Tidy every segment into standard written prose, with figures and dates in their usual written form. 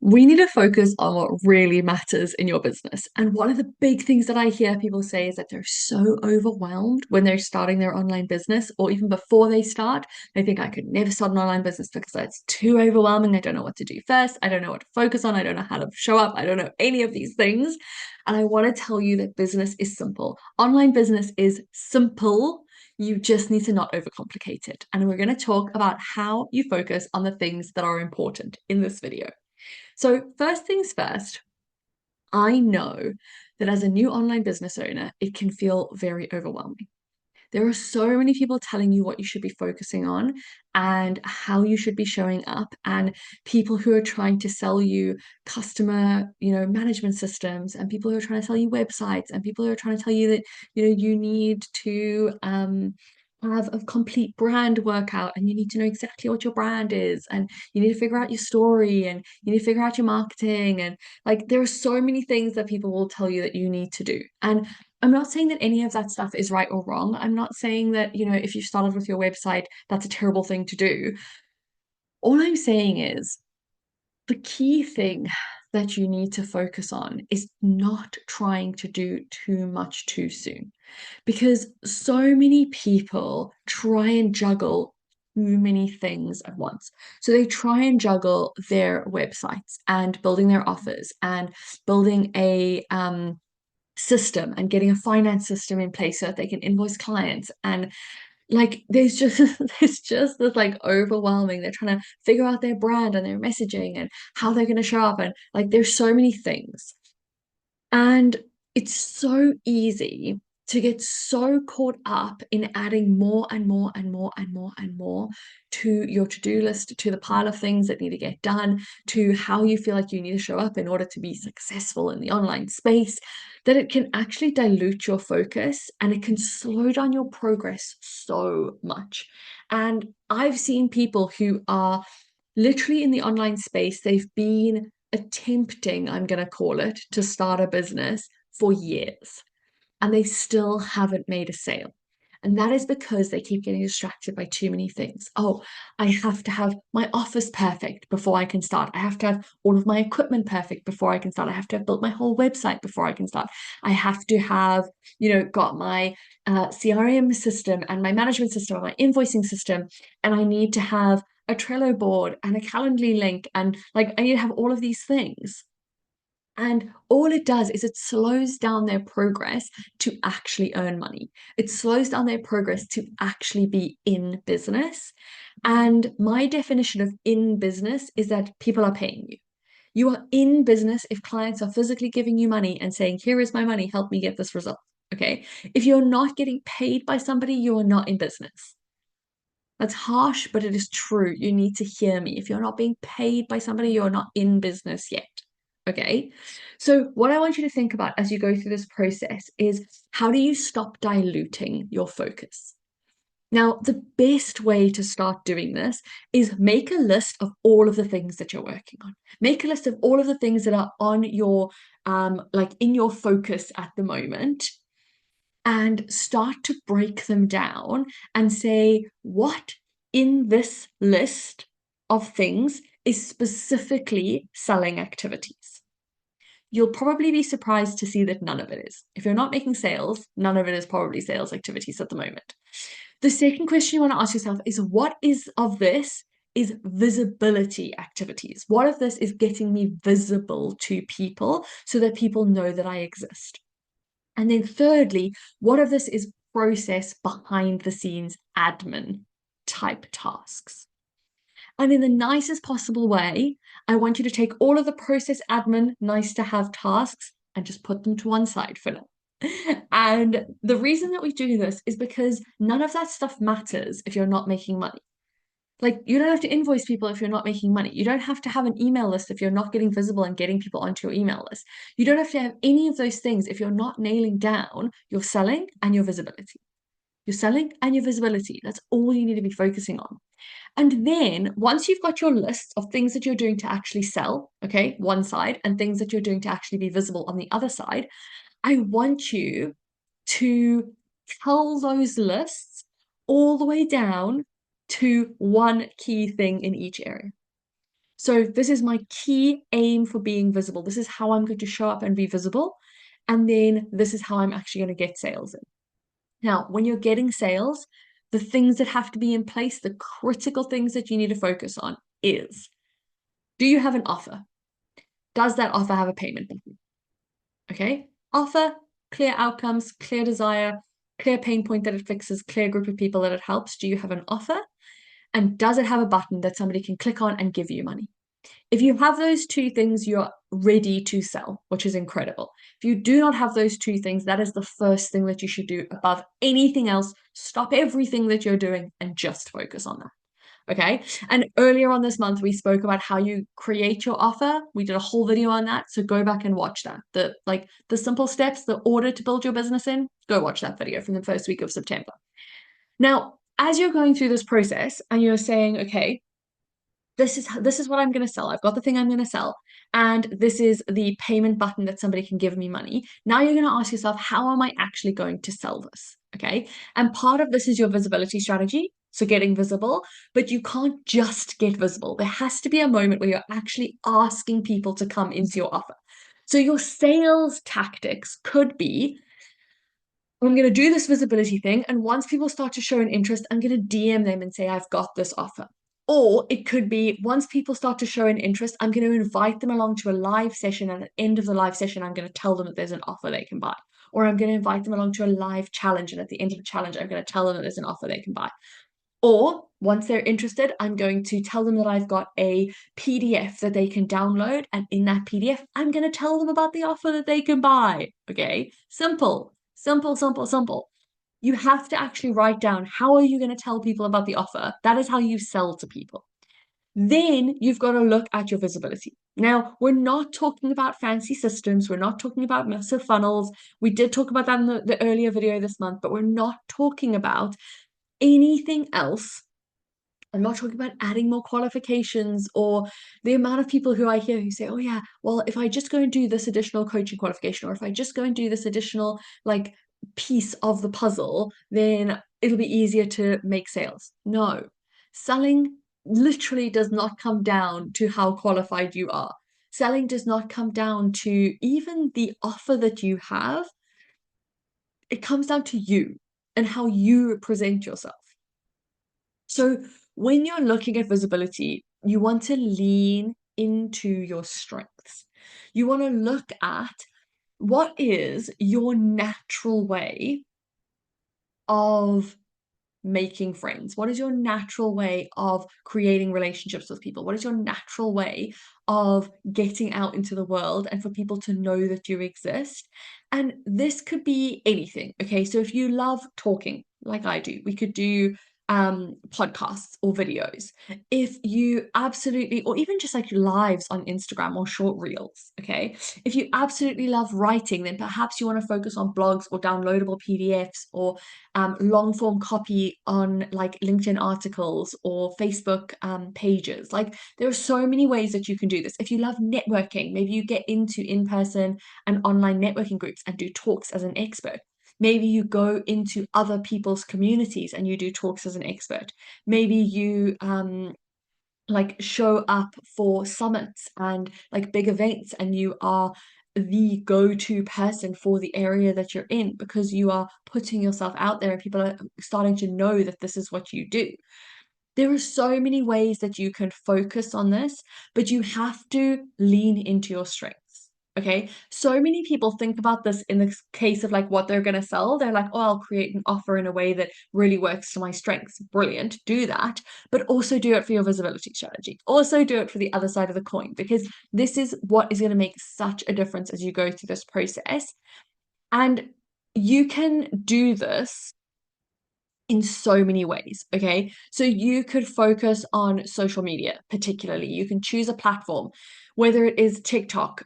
We need to focus on what really matters in your business. And one of the big things that I hear people say is that they're so overwhelmed when they're starting their online business, or even before they start. They think, I could never start an online business because it's too overwhelming. I don't know what to do first. I don't know what to focus on. I don't know how to show up. I don't know any of these things. And I want to tell you that business is simple. Online business is simple. You just need to not overcomplicate it. And we're going to talk about how you focus on the things that are important in this video. So, first things first, I know that as a new online business owner, it can feel very overwhelming. There are so many people telling you what you should be focusing on and how you should be showing up, and people who are trying to sell you customer, management systems, and people who are trying to sell you websites, and people who are trying to tell you that, you need to have a complete brand workout, and you need to know exactly what your brand is, and you need to figure out your story, and you need to figure out your marketing, and like there are so many things that people will tell you that you need to do. And I'm not saying that any of that stuff is right or wrong. I'm not saying that, if you started with your website, that's a terrible thing to do. All I'm saying is the key thing that you need to focus on is not trying to do too much too soon, because so many people try and juggle too many things at once. So they try and juggle their websites and building their offers and building a system and getting a finance system in place so that they can invoice clients, and like there's just there's just this like overwhelming, they're trying to figure out their brand and their messaging and how they're going to show up, and like there's so many things. And it's so easy to get so caught up in adding more and more and more and more and more to your to-do list, to the pile of things that need to get done, to how you feel like you need to show up in order to be successful in the online space, that it can actually dilute your focus and it can slow down your progress so much. And I've seen people who are literally in the online space, they've been attempting, I'm going to call it, to start a business for years, and they still haven't made a sale. And that is because they keep getting distracted by too many things. Oh, I have to have my office perfect before I can start. I have to have all of my equipment perfect before I can start. I have to have built my whole website before I can start. I have to have, got my CRM system and my management system and my invoicing system. And I need to have a Trello board and a Calendly link. And like, I need to have all of these things. And all it does is it slows down their progress to actually earn money. It slows down their progress to actually be in business. And my definition of in business is that people are paying you. You are in business if clients are physically giving you money and saying, here is my money, help me get this result. Okay. If you're not getting paid by somebody, you are not in business. That's harsh, but it is true. You need to hear me. If you're not being paid by somebody, you're not in business yet. Okay. So, what I want you to think about as you go through this process is, how do you stop diluting your focus? Now, the best way to start doing this is make a list of all of the things that you're working on. Make a list of all of the things that are on your, like in your focus at the moment, and start to break them down and say, what in this list of things is specifically selling activities? You'll probably be surprised to see that none of it is. If you're not making sales, none of it is probably sales activities at the moment. The second question you want to ask yourself is, what is of this is visibility activities? What of this is getting me visible to people so that people know that I exist? And then thirdly, what of this is process behind the scenes admin type tasks? And in the nicest possible way, I want you to take all of the process admin, nice to have tasks and just put them to one side for now. And the reason that we do this is because none of that stuff matters if you're not making money. Like, you don't have to invoice people if you're not making money. You don't have to have an email list if you're not getting visible and getting people onto your email list. You don't have to have any of those things if you're not nailing down your selling and your visibility. Your selling and your visibility. That's all you need to be focusing on. And then once you've got your list of things that you're doing to actually sell, okay, one side, and things that you're doing to actually be visible on the other side, I want you to tell those lists all the way down to one key thing in each area. So this is my key aim for being visible. This is how I'm going to show up and be visible. And then this is how I'm actually going to get sales in. Now, when you're getting sales, the things that have to be in place, the critical things that you need to focus on is, do you have an offer? Does that offer have a payment button? Okay. Offer, clear outcomes, clear desire, clear pain point that it fixes, clear group of people that it helps. Do you have an offer? And does it have a button that somebody can click on and give you money? If you have those two things, you're ready to sell, which is incredible. If you do not have those two things, that is the first thing that you should do above anything else. Stop everything that you're doing and just focus on that. Okay. And earlier on this month, we spoke about how you create your offer. We did a whole video on that. So go back and watch that. The simple steps, the order to build your business in, go watch that video from the first week of September. Now, as you're going through this process and you're saying, okay, this is what I'm going to sell. I've got the thing I'm going to sell. And this is the payment button that somebody can give me money. Now you're going to ask yourself, how am I actually going to sell this? Okay. And part of this is your visibility strategy. So getting visible, but you can't just get visible. There has to be a moment where you're actually asking people to come into your offer. So your sales tactics could be, I'm going to do this visibility thing. And once people start to show an interest, I'm going to DM them and say, I've got this offer. Or it could be, once people start to show an interest, I'm going to invite them along to a live session. And at the end of the live session, I'm going to tell them that there's an offer they can buy. Or I'm going to invite them along to a live challenge. And at the end of the challenge, I'm going to tell them that there's an offer they can buy. Or once they're interested, I'm going to tell them that I've got a PDF that they can download. And in that PDF, I'm going to tell them about the offer that they can buy. Okay. Simple, simple, simple, simple. You have to actually write down, how are you going to tell people about the offer? That is how you sell to people. Then you've got to look at your visibility. Now, we're not talking about fancy systems. We're not talking about massive funnels. We did talk about that in the earlier video this month, but we're not talking about anything else. I'm not talking about adding more qualifications or the amount of people who I hear who say, oh yeah, well, if I just go and do this additional coaching qualification, or if I just go and do this additional like piece of the puzzle, then it'll be easier to make sales. No, selling literally does not come down to how qualified you are. Selling does not come down to even the offer that you have. It comes down to you and how you present yourself. So when you're looking at visibility, you want to lean into your strengths. You want to look at what is your natural way of making friends? What is your natural way of creating relationships with people? What is your natural way of getting out into the world and for people to know that you exist? And this could be anything. Okay. So if you love talking, like I do, we could do podcasts or videos. If you absolutely, or even just like lives on Instagram or short reels, okay? If you absolutely love writing, then perhaps you want to focus on blogs or downloadable PDFs or long form copy on like LinkedIn articles or Facebook pages. Like there are so many ways that you can do this. If you love networking, maybe you get into in-person and online networking groups and do talks as an expert. Maybe you go into other people's communities and you do talks as an expert. Maybe you like show up for summits and like big events and you are the go-to person for the area that you're in because you are putting yourself out there and people are starting to know that this is what you do. There are so many ways that you can focus on this, but you have to lean into your strengths. Okay. So many people think about this in the case of like what they're going to sell. They're like, oh, I'll create an offer in a way that really works to my strengths. Brilliant. Do that. But also do it for your visibility strategy. Also do it for the other side of the coin, because this is what is going to make such a difference as you go through this process. And you can do this in so many ways. Okay. So you could focus on social media, particularly. You can choose a platform, whether it is TikTok,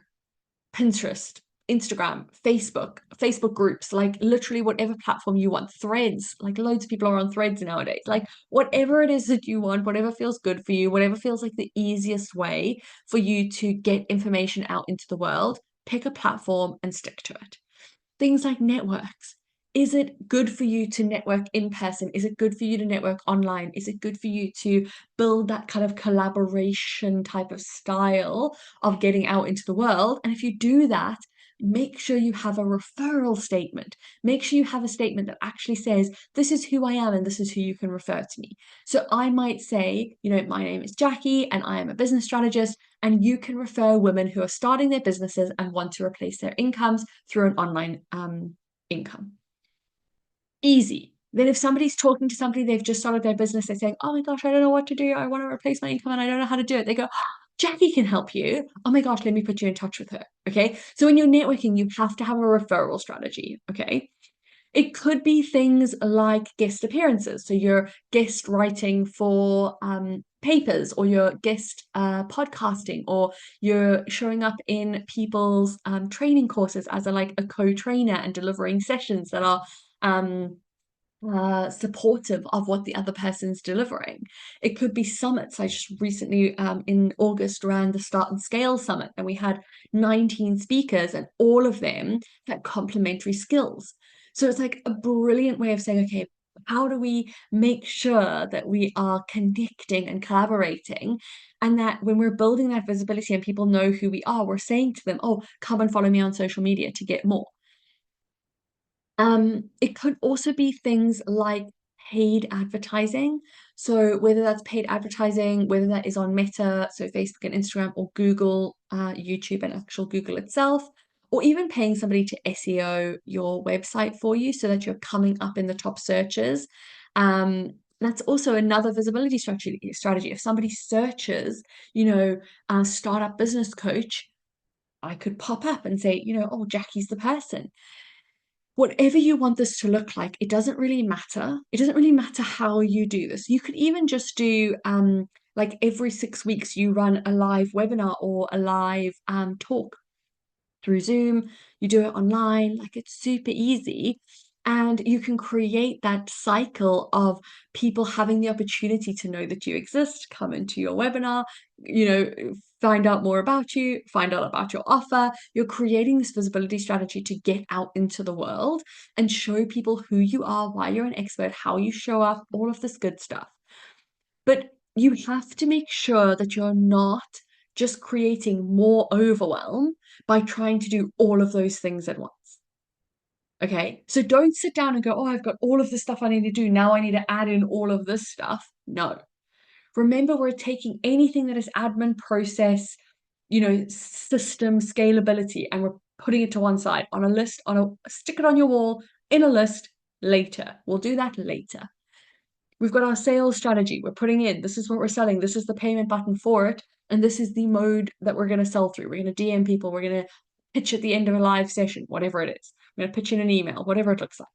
Pinterest, Instagram, Facebook groups, like literally whatever platform you want, threads, like loads of people are on threads nowadays, like whatever it is that you want, whatever feels good for you, whatever feels like the easiest way for you to get information out into the world, pick a platform and stick to it. Things like networks. Is it good for you to network in person? Is it good for you to network online? Is it good for you to build that kind of collaboration type of style of getting out into the world? And if you do that, make sure you have a referral statement. Make sure you have a statement that actually says, this is who I am and this is who you can refer to me. So I might say, my name is Jackie and I am a business strategist, and you can refer women who are starting their businesses and want to replace their incomes through an online income. Easy. Then if somebody's talking to somebody, they've just started their business, they're saying, oh my gosh, I don't know what to do. I want to replace my income and I don't know how to do it. They go, oh, Jackie can help you. Oh my gosh, let me put you in touch with her. Okay. So when you're networking, you have to have a referral strategy. Okay. It could be things like guest appearances. So you're guest writing for papers, or you're guest podcasting, or you're showing up in people's training courses as a co-trainer and delivering sessions that are supportive of what the other person's delivering. It could be summits. I just recently in August ran the Start and Scale Summit, and we had 19 speakers and all of them had complementary skills. So it's like a brilliant way of saying, okay, how do we make sure that we are connecting and collaborating, and that when we're building that visibility and people know who we are, we're saying to them, oh, come and follow me on social media to get more. It could also be things like paid advertising. So whether that's paid advertising, whether that is on Meta, so Facebook and Instagram, or Google, YouTube and actual Google itself, or even paying somebody to SEO your website for you so that you're coming up in the top searches. That's also another visibility strategy. If somebody searches, startup business coach, I could pop up and say, oh, Jackie's the person. Whatever you want this to look like, it doesn't really matter. It doesn't really matter how you do this. You could even just do like every 6 weeks you run a live webinar or a live talk through Zoom. You do it online, like it's super easy. And you can create that cycle of people having the opportunity to know that you exist, come into your webinar, find out more about you, find out about your offer. You're creating this visibility strategy to get out into the world and show people who you are, why you're an expert, how you show up, all of this good stuff. But you have to make sure that you're not just creating more overwhelm by trying to do all of those things at once. Okay, so don't sit down and go, oh, I've got all of the stuff I need to do. Now I need to add in all of this stuff. No. Remember, we're taking anything that is admin, process, system, scalability, and we're putting it to one side on a list, stick it on your wall in a list later. We'll do that later. We've got our sales strategy. We're putting in, this is what we're selling. This is the payment button for it. And this is the mode that we're going to sell through. We're going to DM people. We're going to pitch at the end of a live session, whatever it is. We're going to pitch in an email, whatever it looks like.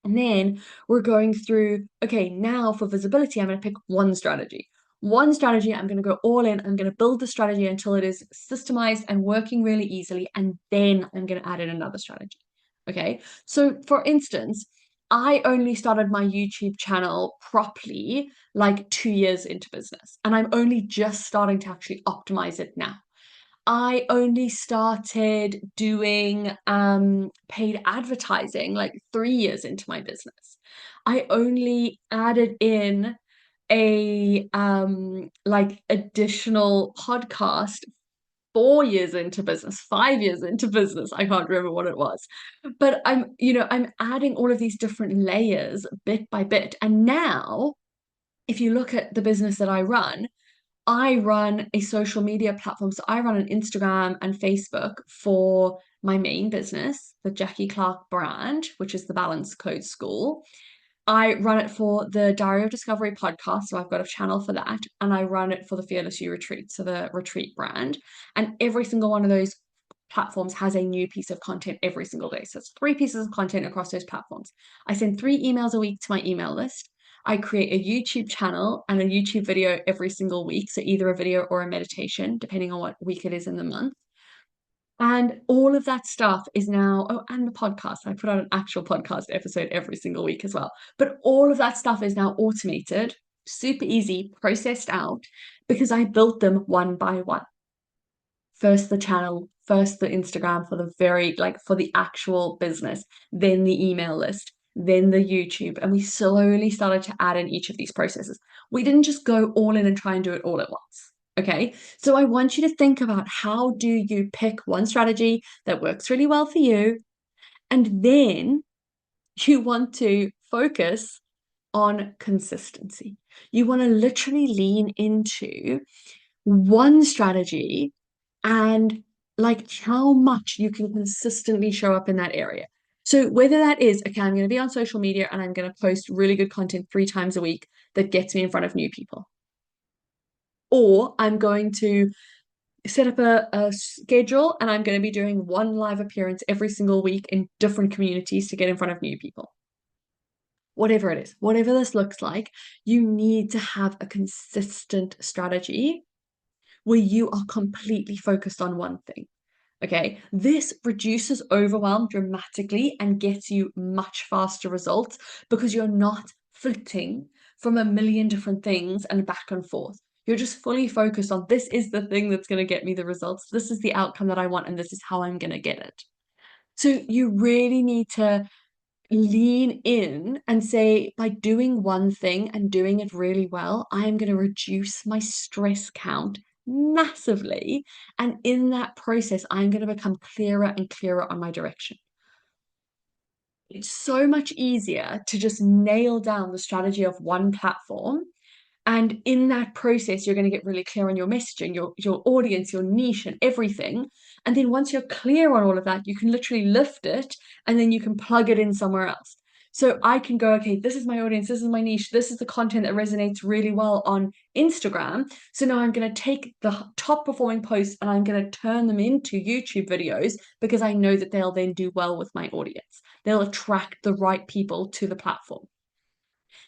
And then we're going through, okay, now for visibility, I'm going to pick one strategy. One strategy, I'm going to go all in. I'm going to build the strategy until it is systemized and working really easily. And then I'm going to add in another strategy. Okay. So for instance, I only started my YouTube channel properly like 2 years into business, and I'm only just starting to actually optimize it now. I only started doing paid advertising like 3 years into my business. I only added in a like additional podcast 4 years into business, 5 years into business. I can't remember what it was. But I'm adding all of these different layers bit by bit. And now, if you look at the business that I run a social media platform. So I run an Instagram and Facebook for my main business, the Jackie Clark brand, which is the Balance Code School. I run it for the Diary of Discovery podcast, so I've got a channel for that, and I run it for the Fearless You Retreat, so the retreat brand. And every single one of those platforms has a new piece of content every single day. So it's 3 pieces of content across those platforms. I send 3 emails a week to my email list. I create a YouTube channel and a YouTube video every single week, so either a video or a meditation, depending on what week it is in the month. And all of that stuff is now, oh, and the podcast. I put out an actual podcast episode every single week as well. But all of that stuff is now automated, super easy, processed out, because I built them one by one. first the channel, first the Instagram for the very, like for the actual business, then the email list, then the YouTube. And we slowly started to add in each of these processes. We didn't just go all in and try and do it all at once. Okay. So I want you to think about, how do you pick one strategy that works really well for you? And then you want to focus on consistency. You want to literally lean into one strategy and like how much you can consistently show up in that area. So whether that is, okay, I'm going to be on social media and I'm going to post really good content 3 times a week that gets me in front of new people. Or I'm going to set up a schedule and I'm going to be doing one live appearance every single week in different communities to get in front of new people. Whatever it is, whatever this looks like, you need to have a consistent strategy where you are completely focused on one thing. Okay, this reduces overwhelm dramatically and gets you much faster results because you're not flitting from a million different things and back and forth. You're just fully focused on, this is the thing that's going to get me the results. This is the outcome that I want, and this is how I'm going to get it. So you really need to lean in and say, by doing one thing and doing it really well, I am going to reduce my stress count massively. And in that process, I'm going to become clearer and clearer on my direction. It's so much easier to just nail down the strategy of one platform. And in that process, you're going to get really clear on your messaging, your audience, your niche, and everything. And then once you're clear on all of that, you can literally lift it and then you can plug it in somewhere else. So I can go, okay, this is my audience, this is my niche, this is the content that resonates really well on Instagram. So now I'm going to take the top performing posts and I'm going to turn them into YouTube videos because I know that they'll then do well with my audience. They'll attract the right people to the platform.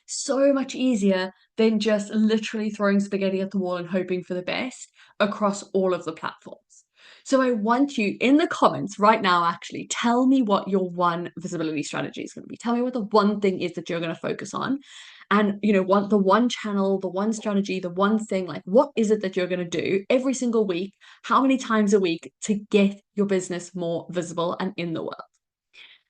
So much easier than just literally throwing spaghetti at the wall and hoping for the best across all of the platforms. So I want you in the comments right now, actually, tell me what your one visibility strategy is going to be. Tell me what the one thing is that you're going to focus on. And, you know, the one channel, the one strategy, the one thing, like what is it that you're going to do every single week? How many times a week to get your business more visible and in the world?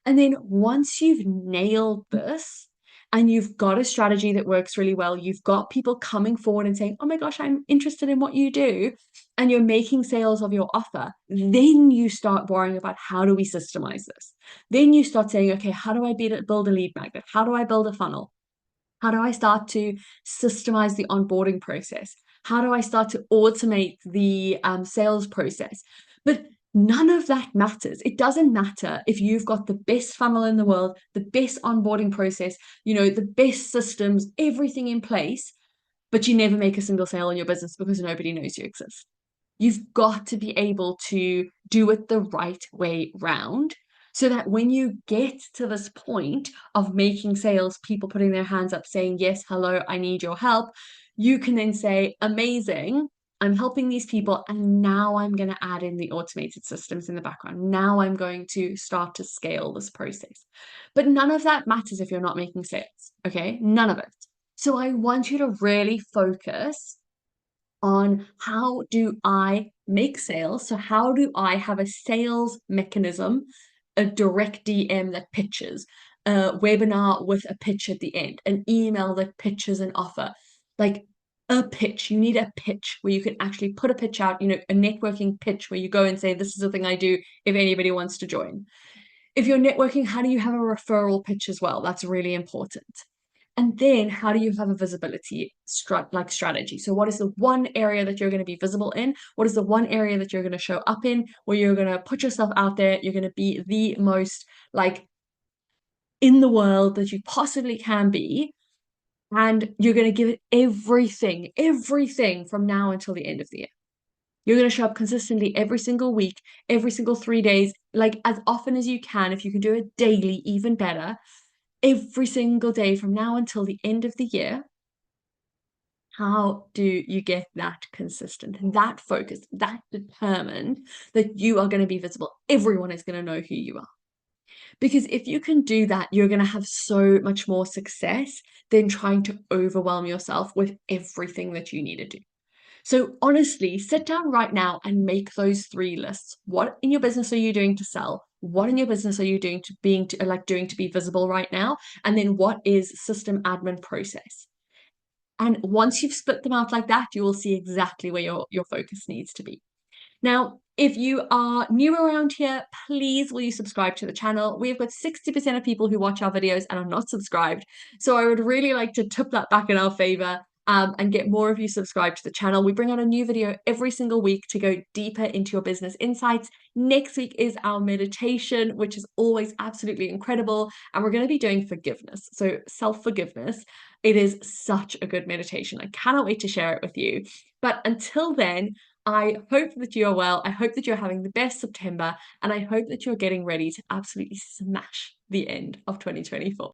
And then once you've nailed this and you've got a strategy that works really well, you've got people coming forward and saying, oh my gosh, I'm interested in what you do, and you're making sales of your offer, then you start worrying about, how do we systemize this? Then you start saying, okay, how do I build a lead magnet? How do I build a funnel? How do I start to systemize the onboarding process? How do I start to automate the sales process? But none of that matters. It doesn't matter if you've got the best funnel in the world, the best onboarding process, you know, the best systems, everything in place, but you never make a single sale in your business because nobody knows you exist. You've got to be able to do it the right way round so that when you get to this point of making sales, people putting their hands up saying, yes, hello, I need your help, you can then say, amazing, I'm helping these people. And now I'm going to add in the automated systems in the background. Now I'm going to start to scale this process. But none of that matters if you're not making sales. Okay. None of it. So I want you to really focus on, how do I make sales? So how do I have a sales mechanism, a direct DM that pitches, a webinar with a pitch at the end, an email that pitches an offer, like a pitch. You need a pitch where you can actually put a pitch out, you know, a networking pitch where you go and say, this is the thing I do if anybody wants to join. If you're networking, how do you have a referral pitch as well? That's really important. And then how do you have a visibility strategy? So what is the one area that you're going to be visible in? What is the one area that you're going to show up in, where you're going to put yourself out there? You're going to be the most like in the world that you possibly can be. And you're going to give it everything from now until the end of the year. You're going to show up consistently every single week, every single 3 days, like as often as you can. If you can do it daily, even better. Every single day from now until the end of the year. How do you get that consistent, that focused, that determined that you are going to be visible? Everyone is going to know who you are. Because if you can do that, you're going to have so much more success than trying to overwhelm yourself with everything that you need to do. So honestly, sit down right now and make those three lists. What in your business are you doing to sell? What in your business are you doing to be visible right now? And then what is system admin process? And once you've split them out like that, you will see exactly where your focus needs to be. Now, if you are new around here, please will you subscribe to the channel? We've got 60% of people who watch our videos and are not subscribed. So I would really like to tip that back in our favor and get more of you subscribed to the channel. We bring out a new video every single week to go deeper into your business insights. Next week is our meditation, which is always absolutely incredible. And we're going to be doing forgiveness. So self-forgiveness. It is such a good meditation. I cannot wait to share it with you. But until then, I hope that you are well. I hope that you're having the best September, and I hope that you're getting ready to absolutely smash the end of 2024.